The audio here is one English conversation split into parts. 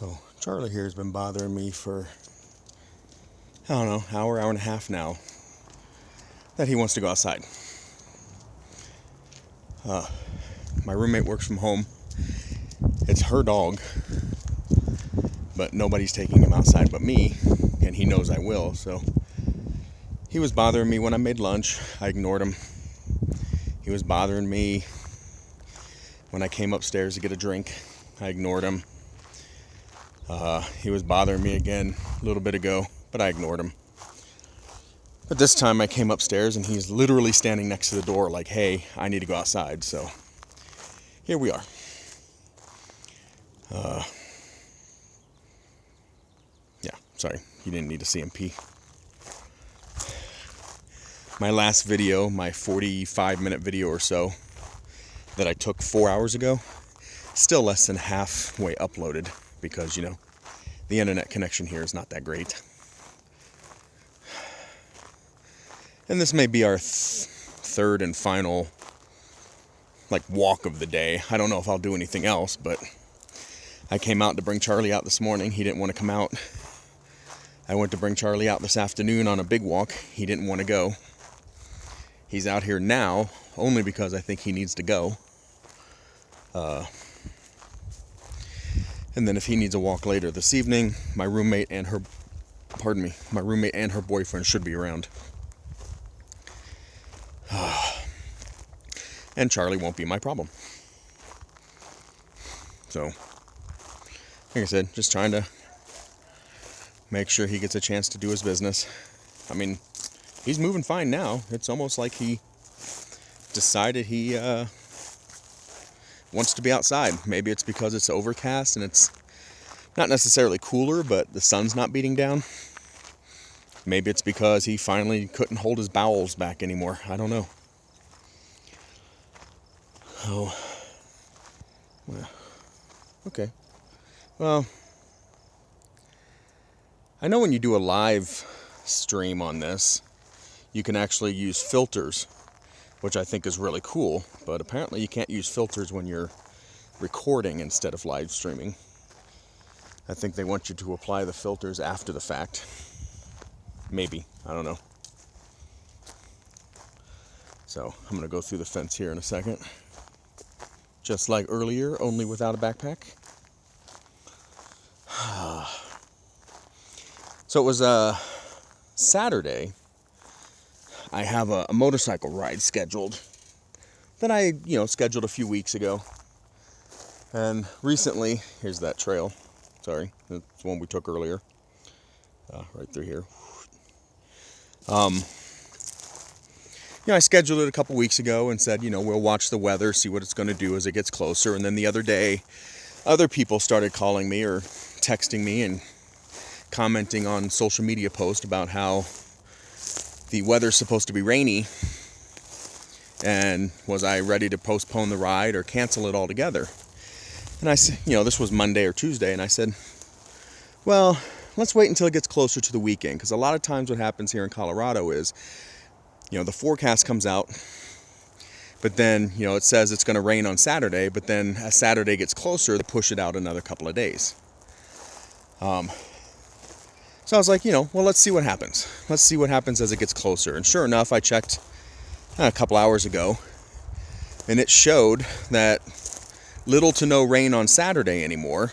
So Charlie here has been bothering me for, I don't know, hour and a half now, that he wants to go outside. My roommate works from home. It's her dog, but nobody's taking him outside but me, and he knows I will. So he was bothering me when I made lunch. I ignored him. He was bothering me when I came upstairs to get a drink. I ignored him. He was bothering me again a little bit ago, but I ignored him. But this time I came upstairs and he's literally standing next to the door like, hey, I need to go outside. So here we are. Yeah, sorry, you didn't need to see him pee. My last video, my 45-minute video or so that I took 4 hours ago, still less than halfway uploaded because, you know, the internet connection here is not that great. And this may be our third and final, like, walk of the day. I don't know if I'll do anything else, but I came out to bring Charlie out this morning. He didn't want to come out. I went to bring Charlie out this afternoon on a big walk. He didn't want to go. He's out here now only because I think he needs to go. And then if he needs a walk later this evening, my roommate and her boyfriend should be around. And Charlie won't be my problem. So, like I said, just trying to make sure he gets a chance to do his business. I mean, he's moving fine now. It's almost like he decided he wants to be outside. Maybe it's because it's overcast and it's not necessarily cooler, but the sun's not beating down. Maybe it's because he finally couldn't hold his bowels back anymore. I don't know. Oh. Well, okay. Well, I know when you do a live stream on this, you can actually use filters, which I think is really cool, but apparently you can't use filters when you're recording instead of live streaming. I think they want you to apply the filters after the fact. Maybe, I don't know. So I'm going to go through the fence here in a second. Just like earlier, only without a backpack. So it was Saturday. I have a motorcycle ride scheduled that I, scheduled a few weeks ago. And recently, here's that trail. Sorry, that's one we took earlier. Right through here. I scheduled it a couple weeks ago and said, we'll watch the weather, see what it's going to do as it gets closer. And then the other day, other people started calling me or texting me and commenting on social media posts about how the weather's supposed to be rainy, and was I ready to postpone the ride or cancel it altogether? And I said, this was Monday or Tuesday, and I said, well, let's wait until it gets closer to the weekend, because a lot of times what happens here in Colorado is, the forecast comes out, but then, it says it's going to rain on Saturday, but then as Saturday gets closer, they push it out another couple of days. So I was like, well, let's see what happens. Let's see what happens as it gets closer. And sure enough, I checked a couple hours ago, and it showed that little to no rain on Saturday anymore.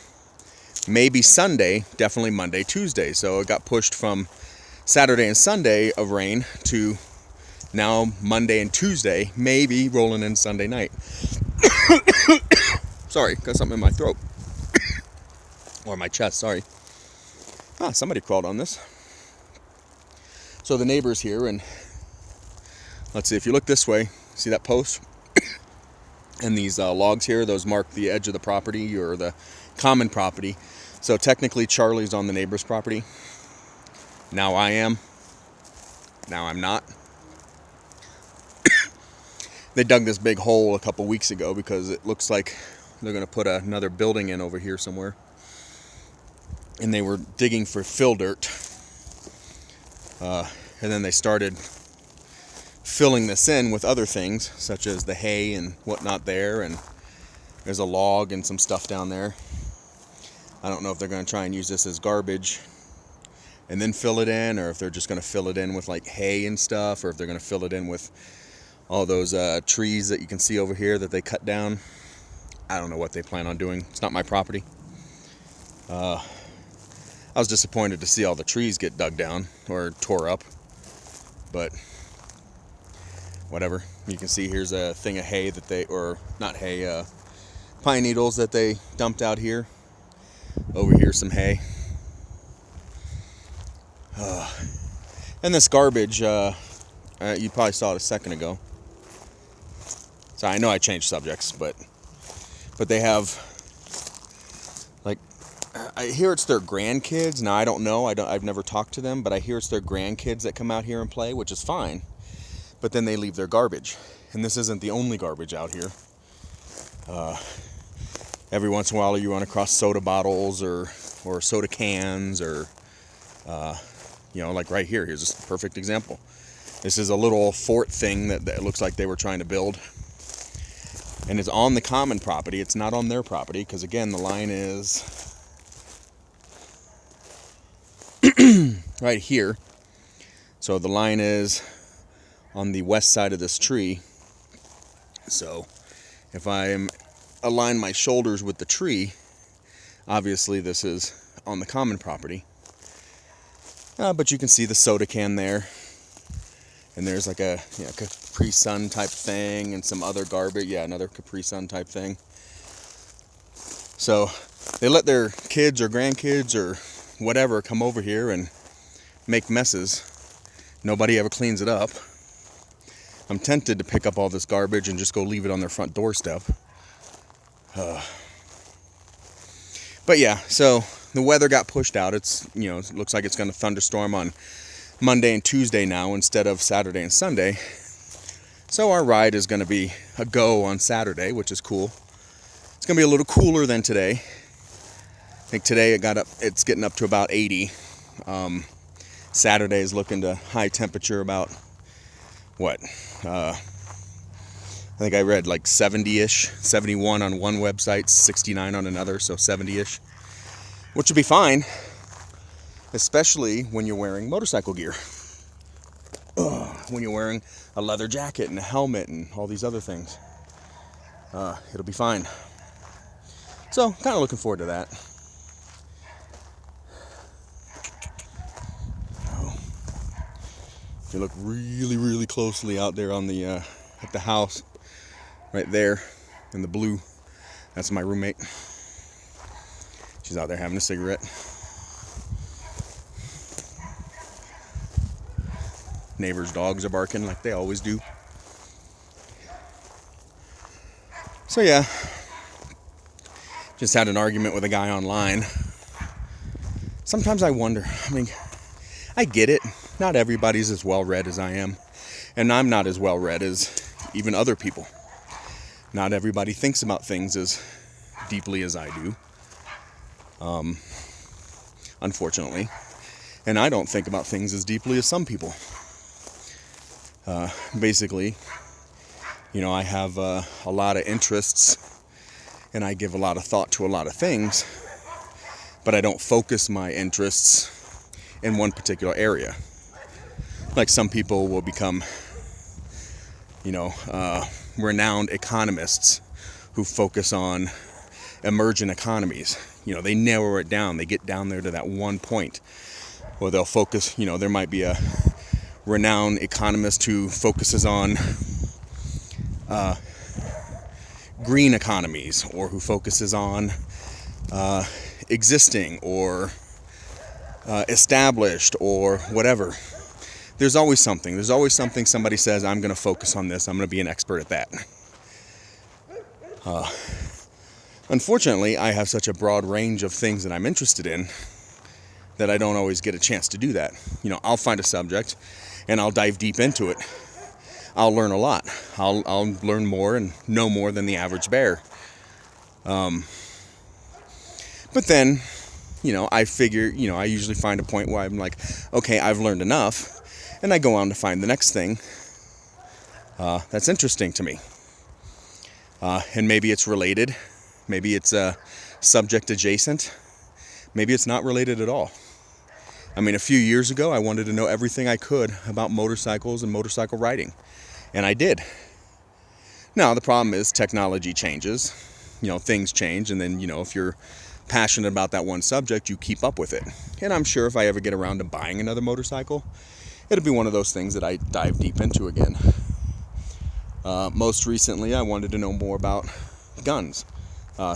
Maybe Sunday, definitely Monday, Tuesday. So it got pushed from Saturday and Sunday of rain to now Monday and Tuesday, maybe rolling in Sunday night. Sorry, got something in my throat. Or my chest, sorry. Somebody crawled on this. So the neighbor's here, and let's see, if you look this way, see that post? And these logs here, those mark the edge of the property or the common property. So technically Charlie's on the neighbor's property. Now I am. Now I'm not. They dug this big hole a couple weeks ago because it looks like they're going to put another building in over here somewhere. And they were digging for fill dirt. And then they started filling this in with other things, such as the hay and whatnot there. And there's a log and some stuff down there. I don't know if they're going to try and use this as garbage and then fill it in, or if they're just going to fill it in with like hay and stuff, or if they're going to fill it in with all those trees that you can see over here that they cut down. I don't know what they plan on doing. It's not my property. I was disappointed to see all the trees get dug down or tore up, but whatever. You can see here's a thing of hay that they, or not hay, pine needles that they dumped out here. Over here some hay. And this garbage, you probably saw it a second ago. So I know I changed subjects, but they have, like, I hear it's their grandkids. Now I don't know. I've never talked to them, but I hear it's their grandkids that come out here and play, which is fine. But then they leave their garbage, and this isn't the only garbage out here. Every once in a while you run across soda bottles or soda cans, or you know, like right here. Here's a perfect example. This is a little fort thing that looks like they were trying to build, and it's on the common property. It's not on their property, because again, the line is right here. So the line is on the west side of this tree. So if I align my shoulders with the tree, obviously this is on the common property. But you can see the soda can there, and there's like a Capri Sun type thing, and some other garbage. Yeah, another Capri Sun type thing. So they let their kids or grandkids or whatever come over here and make messes. Nobody ever cleans it up. I'm tempted to pick up all this garbage and just go leave it on their front doorstep. But yeah, so the weather got pushed out. It's, you know, it looks like it's going to thunderstorm on Monday and Tuesday now instead of Saturday and Sunday. So our ride is going to be a go on Saturday, which is cool. It's going to be a little cooler than today. I think today it's getting up to about 80. Saturday is looking to high temperature about what? I think I read like 70-ish, 71 on one website, 69 on another, so 70-ish. Which would be fine, especially when you're wearing motorcycle gear. When you're wearing a leather jacket and a helmet and all these other things. It'll be fine. So, kind of looking forward to that. If you look really, really closely out there on the at the house, right there in the blue, that's my roommate. She's out there having a cigarette. Neighbors' dogs are barking like they always do. So yeah, just had an argument with a guy online. Sometimes I wonder, I mean, I get it. Not everybody's as well-read as I am. And I'm not as well-read as even other people. Not everybody thinks about things as deeply as I do. Unfortunately. And I don't think about things as deeply as some people. Basically, you know, I have a lot of interests, and I give a lot of thought to a lot of things, but I don't focus my interests in one particular area. Like some people will become, you know, renowned economists who focus on emerging economies. You know, they narrow it down. They get down there to that one point. Or they'll focus, you know, there might be a renowned economist who focuses on green economies, or who focuses on existing or established or whatever. There's always something. There's always something somebody says, I'm going to focus on this. I'm going to be an expert at that. Unfortunately, I have such a broad range of things that I'm interested in that I don't always get a chance to do that. You know, I'll find a subject and I'll dive deep into it. I'll learn a lot. I'll learn more and know more than the average bear. But then, you know, I figure, you know, I usually find a point where I'm like, okay, I've learned enough. And I go on to find the next thing that's interesting to me. And maybe it's related. Maybe it's subject adjacent. maybe it's not related at all. I mean, a few years ago, I wanted to know everything I could about motorcycles and motorcycle riding, and I did. Now, the problem is technology changes, things change, and then, if you're passionate about that one subject, you keep up with it. And I'm sure if I ever get around to buying another motorcycle, it'll be one of those things that I dive deep into again. Most recently, I wanted to know more about guns,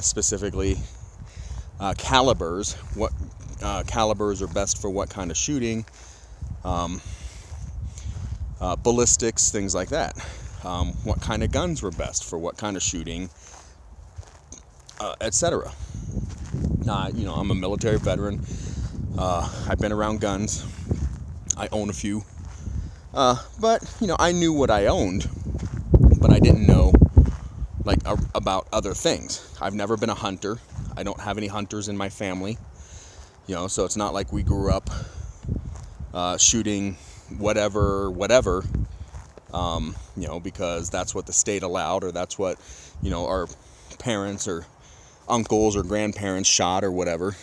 specifically calibers, what calibers are best for what kind of shooting, ballistics, things like that. What kind of guns were best for what kind of shooting, etc. I'm a military veteran. I've been around guns. I own a few. But I knew what I owned, but I didn't know about other things. I've never been a hunter. I don't have any hunters in my family. So it's not like we grew up shooting whatever, because that's what the state allowed, or that's what, our parents or uncles or grandparents shot or whatever.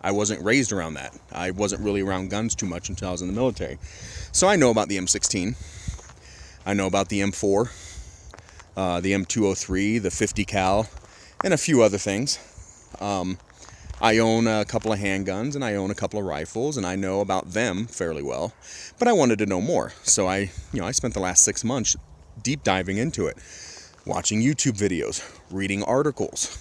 I wasn't raised around that. I wasn't really around guns too much until I was in the military. So I know about the M16. I know about the M4, the M203, the 50 cal, and a few other things. I own a couple of handguns, and I own a couple of rifles, and I know about them fairly well. But I wanted to know more, so I spent the last 6 months deep diving into it, watching YouTube videos, reading articles,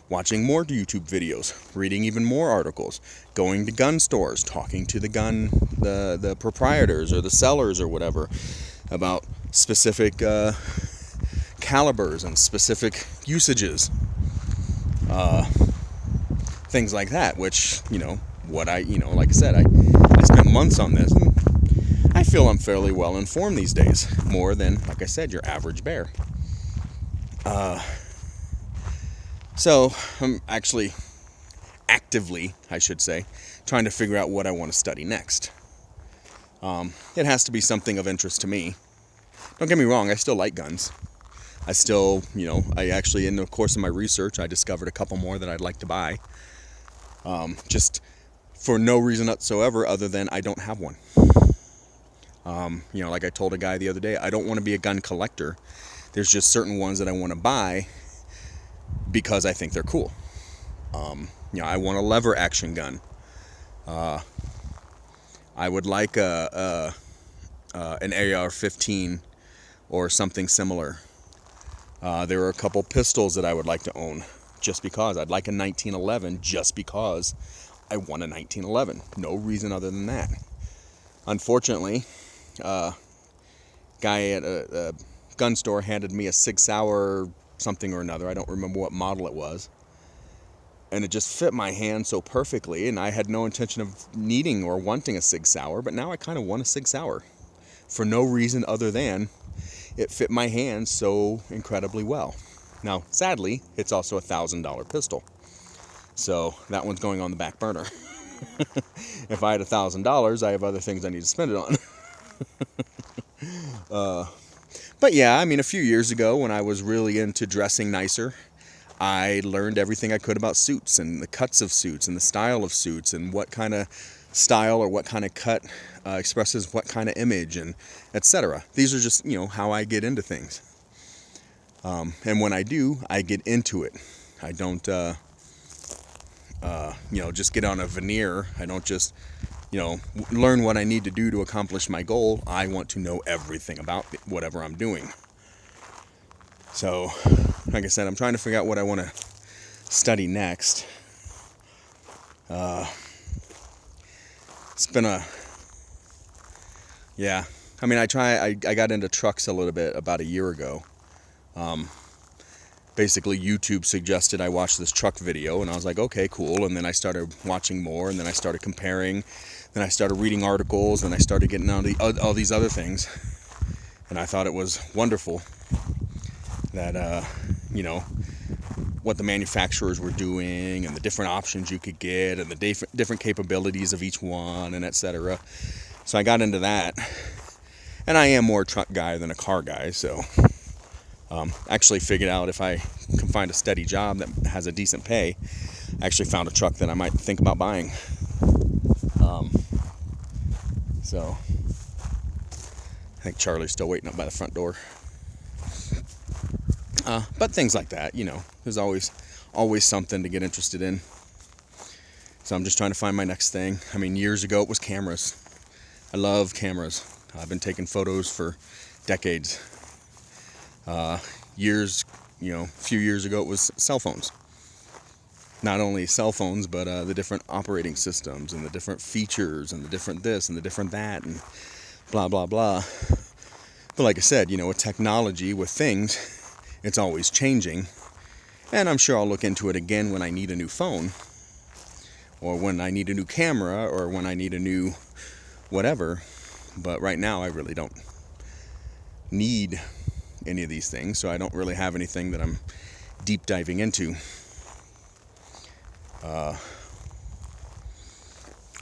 watching more YouTube videos, reading even more articles, going to gun stores, talking to the proprietors or the sellers or whatever about specific calibers and specific usages. Things like that, which, like I said, I spent months on this, and I feel I'm fairly well informed these days, more than, like I said, your average bear. So I'm actually actively, I should say, trying to figure out what I want to study next. It has to be something of interest to me. Don't get me wrong, I still like guns. I still, I actually, in the course of my research, I discovered a couple more that I'd like to buy. Just for no reason whatsoever other than I don't have one. Like I told a guy the other day, I don't want to be a gun collector. There's just certain ones that I want to buy because I think they're cool. I want a lever action gun. I would like an AR-15 or something similar. There are a couple pistols that I would like to own. Just because. I'd like a 1911 just because I want a 1911. No reason other than that. Unfortunately, guy at a gun store handed me a 6 Sauer something or another. I don't remember what model it was. And it just fit my hand so perfectly, and I had no intention of needing or wanting a 6 Sauer, but now I kind of want a 6 Sauer. For no reason other than it fit my hand so incredibly well. Now, sadly, it's also a $1,000 pistol. So that one's going on the back burner. If I had $1,000, I have other things I need to spend it on. But yeah, I mean, a few years ago when I was really into dressing nicer, I learned everything I could about suits and the cuts of suits and the style of suits and what kind of style or what kind of cut expresses what kind of image and etc. These are just, how I get into things. And when I do, I get into it. I don't, just get on a veneer. I don't just, learn what I need to do to accomplish my goal. I want to know everything about whatever I'm doing. So, like I said, I'm trying to figure out what I want to study next. It's been I mean, I got into trucks a little bit about a year ago. Basically YouTube suggested I watch this truck video, and I was like, okay, cool. And then I started watching more, and then I started comparing, then I started reading articles, and I started getting on all these other things. And I thought it was wonderful that, what the manufacturers were doing and the different options you could get and the different capabilities of each one and etc. So I got into that, and I am more a truck guy than a car guy, so actually figured out if I can find a steady job that has a decent pay, I actually found a truck that I might think about buying. So I think Charlie's still waiting up by the front door. But things like that, you know, there's always something to get interested in. So I'm just trying to find my next thing. I mean, years ago it was cameras. I love cameras. I've been taking photos for decades. Years, you know, a few years ago it was cell phones. Not only cell phones, but the different operating systems and the different features and the different this and the different that and blah, blah, blah. But like I said, you know, with technology, with things, it's always changing. And I'm sure I'll look into it again when I need a new phone, or when I need a new camera, or when I need a new whatever. But right now I really don't need any of these things, so I don't really have anything that I'm deep diving into.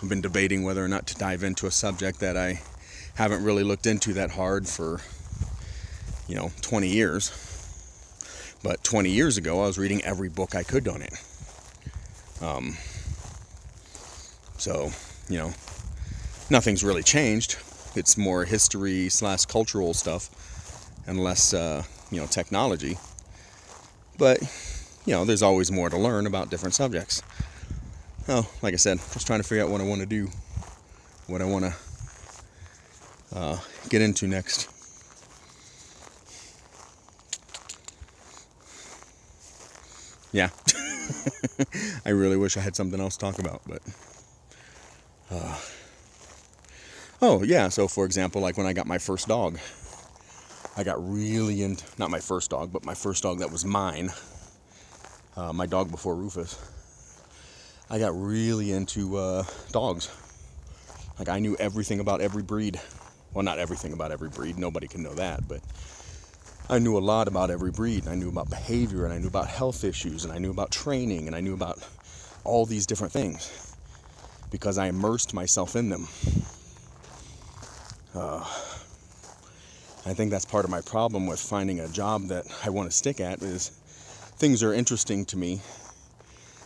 I've been debating whether or not to dive into a subject that I haven't really looked into that hard for, you know, 20 years. But 20 years ago, I was reading every book I could on it. So, you know, nothing's really changed. It's more history / cultural stuff and less, you know, technology. But, you know, there's always more to learn about different subjects. Oh, like I said, just trying to figure out what I want to do, what I want to get into next. Yeah. I really wish I had something else to talk about, but oh yeah, so for example, like when I got my first dog, I got really into, not my first dog, but my first dog that was mine, my dog before Rufus. I got really into dogs. Like, I knew everything about every breed. Well, not everything about every breed, nobody can know that, but I knew a lot about every breed. I knew about behavior, and I knew about health issues, and I knew about training, and I knew about all these different things because I immersed myself in them. I think that's part of my problem with finding a job that I want to stick at, is things are interesting to me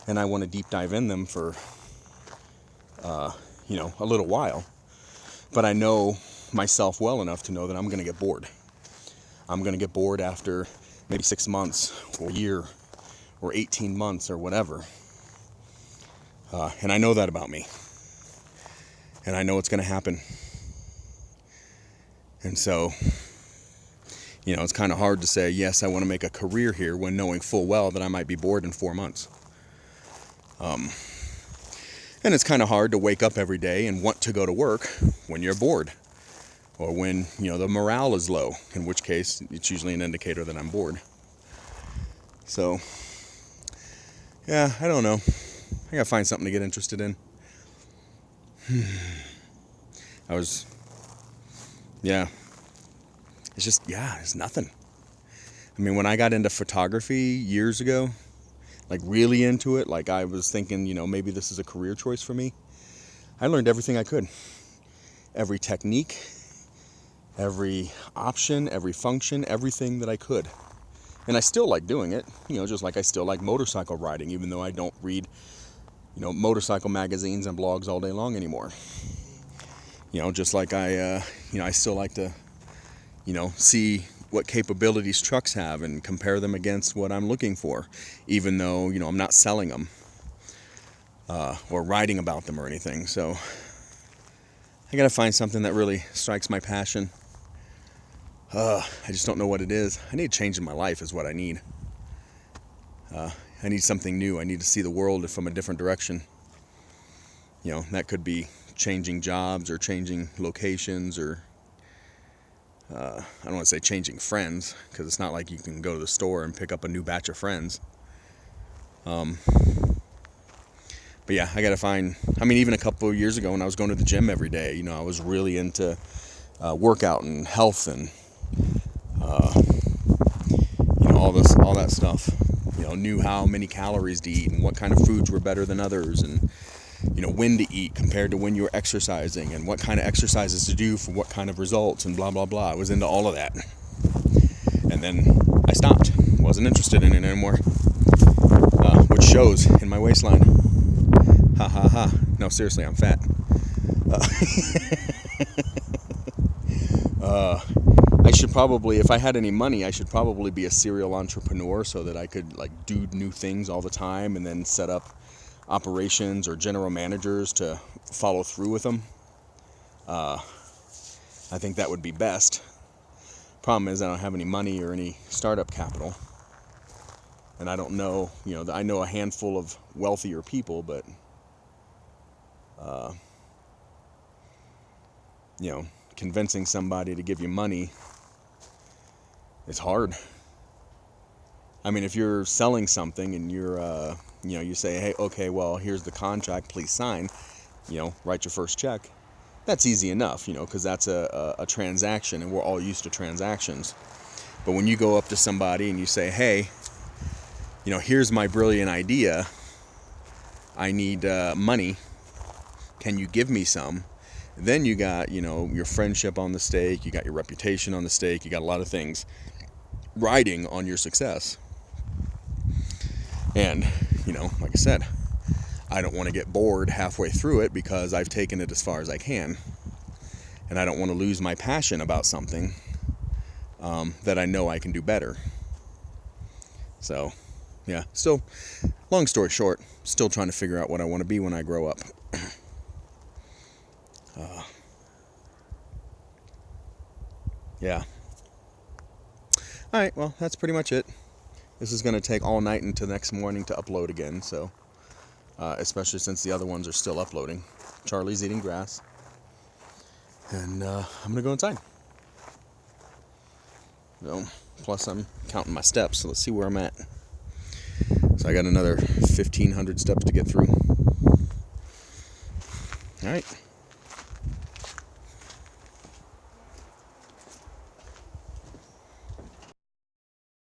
and I want to deep dive in them for, you know, a little while. But I know myself well enough to know that I'm going to get bored. I'm going to get bored after maybe 6 months or a year or 18 months or whatever. And I know that about me. And I know it's going to happen. And so, you know, it's kind of hard to say, yes, I want to make a career here when knowing full well that I might be bored in 4 months. And it's kind of hard to wake up every day and want to go to work when you're bored, or when, you know, the morale is low, in which case it's usually an indicator that I'm bored. So, yeah, I don't know. I gotta find something to get interested in. It's just, it's nothing. I mean, when I got into photography years ago, like really into it, like I was thinking, you know, maybe this is a career choice for me, I learned everything I could. Every technique, every option, every function, everything that I could. And I still like doing it, you know, just like I still like motorcycle riding, even though I don't read, you know, motorcycle magazines and blogs all day long anymore. You know, just like I still like to, you know, see what capabilities trucks have and compare them against what I'm looking for, even though, you know, I'm not selling them or writing about them or anything. So I gotta find something that really strikes my passion. I just don't know what it is. I need a change in my life is what I need. I need something new. I need to see the world from a different direction. You know, that could be changing jobs or changing locations, or I don't want to say changing friends, because it's not like you can go to the store and pick up a new batch of friends. But yeah, I gotta find, I mean, even a couple of years ago when I was going to the gym every day, you know, I was really into workout and health and you know, all that stuff. You know, knew how many calories to eat and what kind of foods were better than others, and you know, when to eat compared to when you were exercising, and what kind of exercises to do for what kind of results, and blah blah blah. I was into all of that, and then I stopped. Wasn't interested in it anymore, which shows in my waistline. Ha ha ha. No, seriously, I'm fat. I should probably, if I had any money, I should probably be a serial entrepreneur so that I could like do new things all the time and then set up operations or general managers to follow through with them. I think that would be best. Problem is I don't have any money or any startup capital. And I don't know, I know a handful of wealthier people, but convincing somebody to give you money is hard. I mean, if you're selling something and you're, you say, hey, okay, well, here's the contract, please sign, write your first check. That's easy enough, because that's a transaction, and we're all used to transactions. But when you go up to somebody and you say, hey, here's my brilliant idea, I need money, can you give me some? Then you got, your friendship on the stake, you got your reputation on the stake, you got a lot of things riding on your success. And, like I said, I don't want to get bored halfway through it because I've taken it as far as I can. And I don't want to lose my passion about something that I know I can do better. So, yeah, still, long story short, still trying to figure out what I want to be when I grow up. Yeah. Alright, well, that's pretty much it. This is going to take all night into the next morning to upload again, so especially since the other ones are still uploading. Charlie's eating grass. And I'm going to go inside. So, plus I'm counting my steps, so let's see where I'm at. So I got another 1,500 steps to get through. Alright.